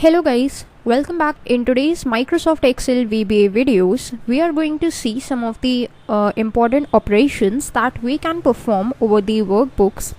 Hello guys, welcome back. In today's Microsoft Excel VBA videos, we are going to see some of the important operations that we can perform over the workbooks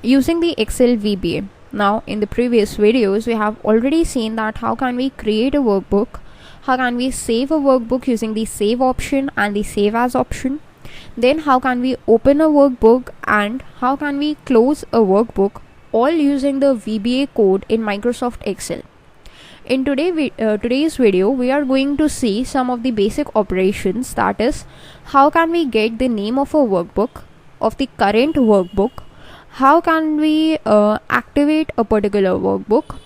using the Excel VBA. Now in the previous videos, we have already seen that how can we create a workbook, how can we save a workbook using the save option and the save as option. Then how can we open a workbook and how can we close a workbook, all using the VBA code in Microsoft Excel. In today's video, we are going to see some of the basic operations, that is, how can we get the name of a workbook, of the current workbook, how can we activate a particular workbook,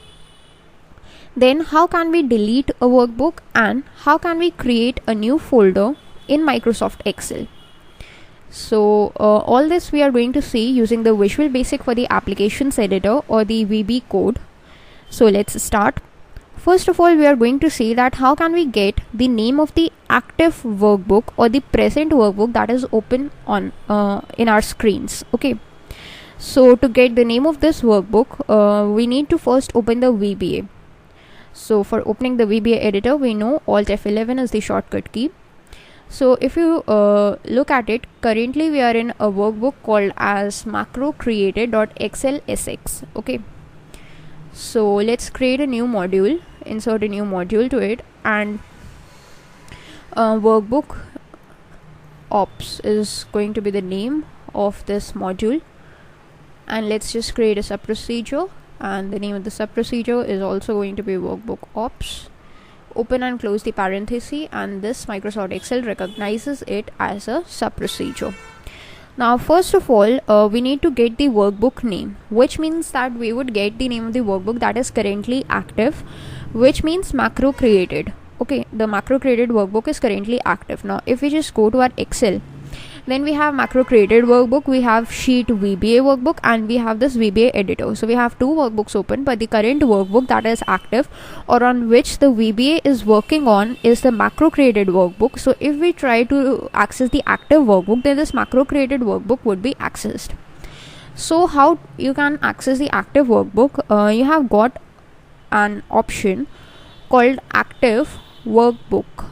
then how can we delete a workbook, and how can we create a new folder in Microsoft Excel. So all this we are going to see using the Visual Basic for the Applications Editor or the VB code. So let's start. First of all, we are going to see that how can we get the name of the active workbook or the present workbook that is open on in our screens. Okay. So to get the name of this workbook, we need to first open the VBA. So for opening the VBA editor, we know Alt F11 is the shortcut key. So if you look at it, currently we are in a workbook called as macrocreated.xlsx. Okay. So let's create a new module, insert a new module to it, and workbook ops is going to be the name of this module. And let's just create a sub procedure, and the name of the sub procedure is also going to be workbook ops. Open and close the parenthesis, and this Microsoft Excel recognizes it as a sub procedure. Now first of all, we need to get the workbook name, which means that we would get the name of the workbook that is currently active, which means macro created. Okay, the macro created workbook is currently active. Now if we just go to our Excel, then we have macro created workbook, we have sheet VBA workbook, and we have this VBA editor. So we have two workbooks open, but the current workbook that is active or on which the VBA is working on is the macro created workbook. So if we try to access the active workbook, then this macro created workbook would be accessed. So how you can access the active workbook? You have got an option called active workbook.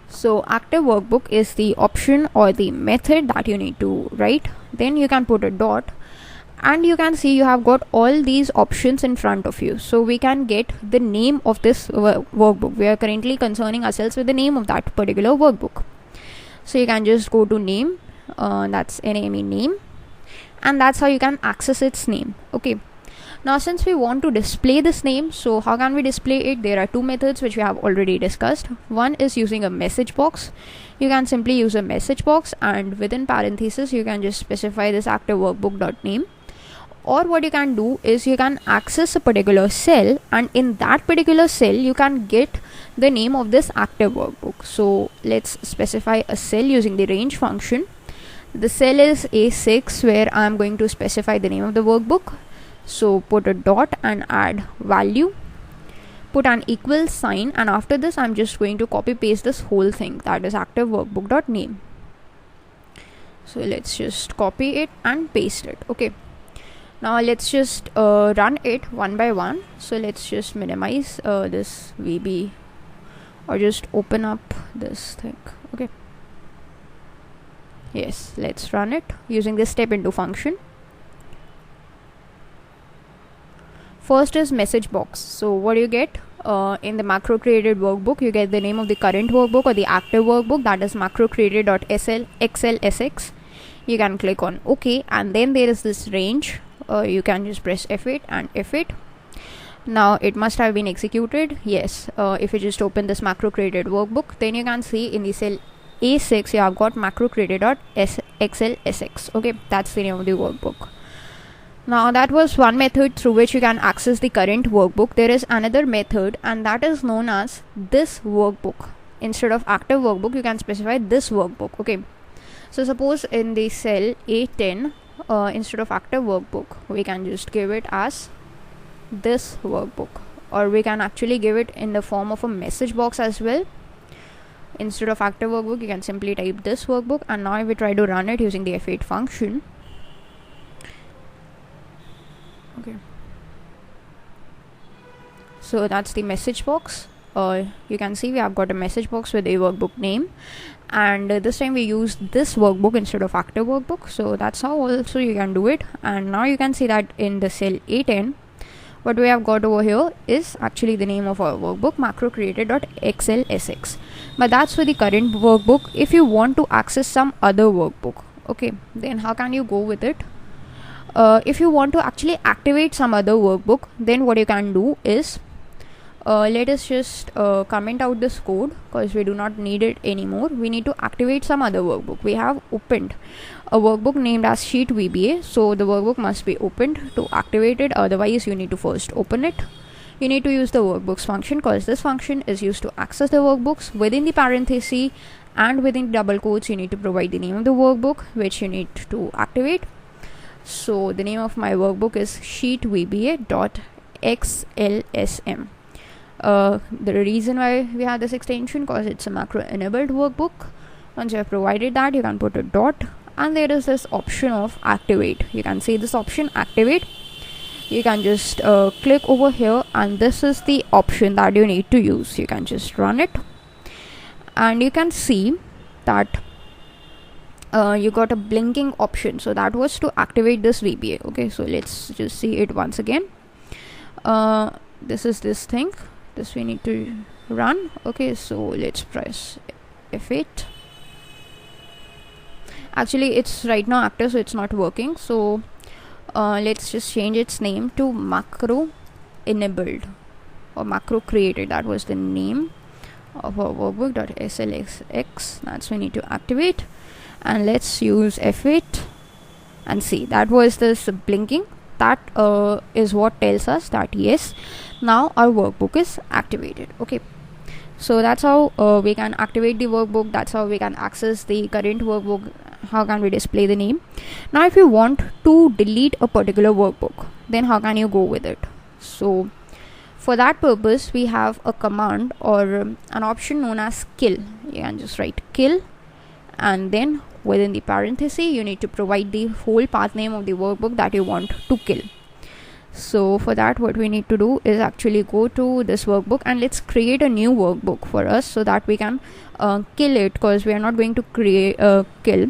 So active workbook is the option or the method that you need to write. Then you can put a dot, and you can see you have got all these options in front of you. So we can get the name of this workbook. We are currently concerning ourselves with the name of that particular workbook. So you can just go to name, that's NAME name, and that's how you can access its name. Okay. Now since we want to display this name, so how can we display it? There are two methods which we have already discussed. One is using a message box. You can simply use a message box, and within parentheses you can just specify this active workbook.name. Or what you can do is you can access a particular cell, and in that particular cell you can get the name of this active workbook. So let's specify a cell using the range function. The cell is A6, where I am going to specify the name of the workbook. So put a dot and add value, put an equal sign, and after this I'm just going to copy paste this whole thing, that is active workbook.name. So let's just copy it and paste it. Okay, now let's just run it one by one. So let's just minimize this VB, or just open up this thing. Okay, yes, let's run it using this step into function. First is message box. So what do you get? In the macro created workbook, you get the name of the current workbook or the active workbook, that is macrocreated.xlsx. You can click on OK, and then there is this range. You can just press F8 and F8. Now it must have been executed. Yes. If you just open this macro created workbook, then you can see in the cell A6 you have got macrocreated.xlsx. Okay, that's the name of the workbook. Now that was one method through which you can access the current workbook. There is another method, and that is known as this workbook. Instead of active workbook, you can specify this workbook. Okay, so suppose in the cell A10, instead of active workbook, we can just give it as this workbook, or we can actually give it in the form of a message box as well. Instead of active workbook, you can simply type this workbook, and now if we try to run it using the F8 function, okay, So that's the message box. You can see we have got a message box with a workbook name, and this time we used this workbook instead of active workbook. So that's how also you can do it. And now you can see that in the cell A10, what we have got over here is actually the name of our workbook, macrocreated.xlsx. But that's for the current workbook. If you want to access some other workbook, okay, then how can you go with it? If you want to actually activate some other workbook, then what you can do is let us just comment out this code, because we do not need it anymore. We need to activate some other workbook. We have opened a workbook named as Sheet VBA, so the workbook must be opened to activate it. Otherwise you need to first open it. You need to use the workbooks function, because this function is used to access the workbooks. Within the parenthesis and within double quotes, you need to provide the name of the workbook which you need to activate. So the name of my workbook is sheetvba.xlsm. The reason why we have this extension, because it's a macro enabled workbook. Once you have provided that, you can put a dot, and there is this option of activate. You can see this option activate. You can just click over here, and this is the option that you need to use. You can just run it, and you can see that you got a blinking option. So that was to activate this VBA. Okay, so let's just see it once again. This is this thing. This we need to run. Okay, so let's press F8. Actually it's right now active, so it's not working. So let's just change its name to macro enabled or macro created. That was the name of our workbook.slx. That's we need to activate, and let's use F8 and see. That was this blinking. That is what tells us that yes, now our workbook is activated. Okay, so that's how we can activate the workbook. That's how we can access the current workbook. How can we display the name? Now if you want to delete a particular workbook, then how can you go with it? So for that purpose, we have a command or an option known as kill. You can just write kill, and then within the parenthesis you need to provide the whole path name of the workbook that you want to kill. So for that, what we need to do is actually go to this workbook, and let's create a new workbook for us so that we can kill it, because we are not going to create kill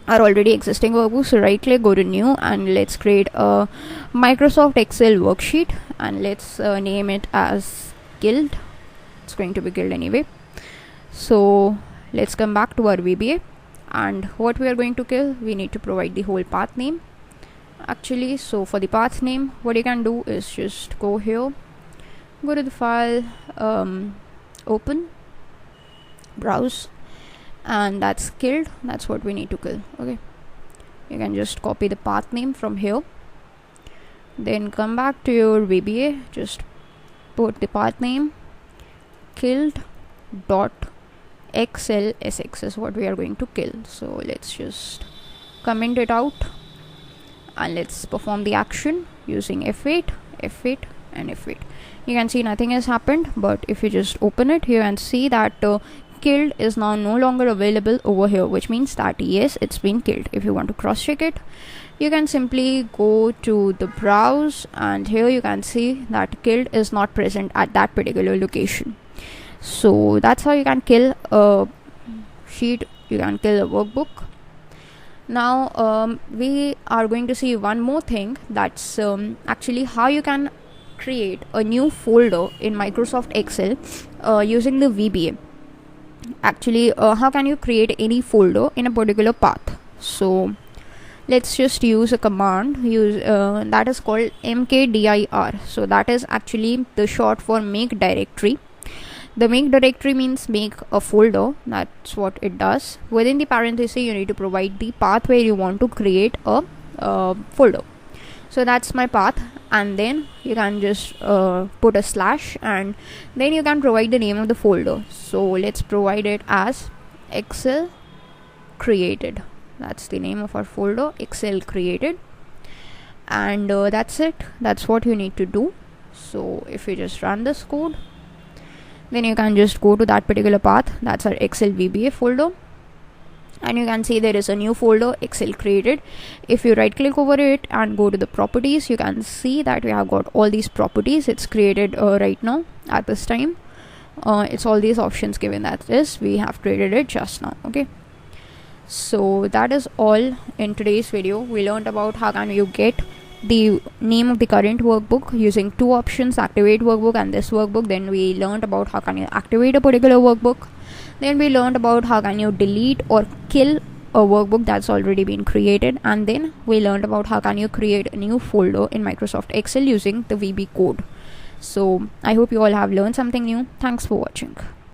our already existing workbook. So right click, go to new, and let's create a Microsoft Excel worksheet, and let's name it as killed. It's going to be killed anyway. So let's come back to our VBA, and what we are going to kill, we need to provide the whole path name actually. So for the path name, what you can do is just go here, go to the file, open, browse, and that's killed. That's what we need to kill. Okay, you can just copy the path name from here, then come back to your VBA, just put the path name killed dot xlsx is what we are going to kill. So let's just comment it out, and let's perform the action using F8, F8 and F8. You can see nothing has happened, but if you just open it, you can see that killed is now no longer available over here, which means that yes, it's been killed. If you want to cross check it, you can simply go to the browse, and here you can see that killed is not present at that particular location. So that's how you can kill a sheet, you can kill a workbook. Now we are going to see one more thing, that's actually how you can create a new folder in Microsoft Excel using the VBA. Actually, how can you create any folder in a particular path? So let's just use a command that is called mkdir. So that is actually the short for make directory. The make directory means make a folder. That's what it does. Within the parenthesis, you need to provide the path where you want to create a folder. So that's my path, and then you can just put a slash, and then you can provide the name of the folder. So let's provide it as Excel created. That's the name of our folder, Excel created, and that's it. That's what you need to do. So if you just run this code, then you can just go to that particular path. That's our Excel VBA folder. and you can see there is a new folder Excel created. If you right click over it and go to the properties, you can see that we have got all these properties. It's created right now at this time. It's all these options given that is we have created it just now. Okay, so that is all in today's video. We learned about how can you get the name of the current workbook using two options, activate workbook and this workbook. Then we learned about how can you activate a particular workbook. Then we learned about how can you delete or kill a workbook that's already been created, and then we learned about how can you create a new folder in Microsoft Excel using the VB code. So I hope you all have learned something new. Thanks for watching.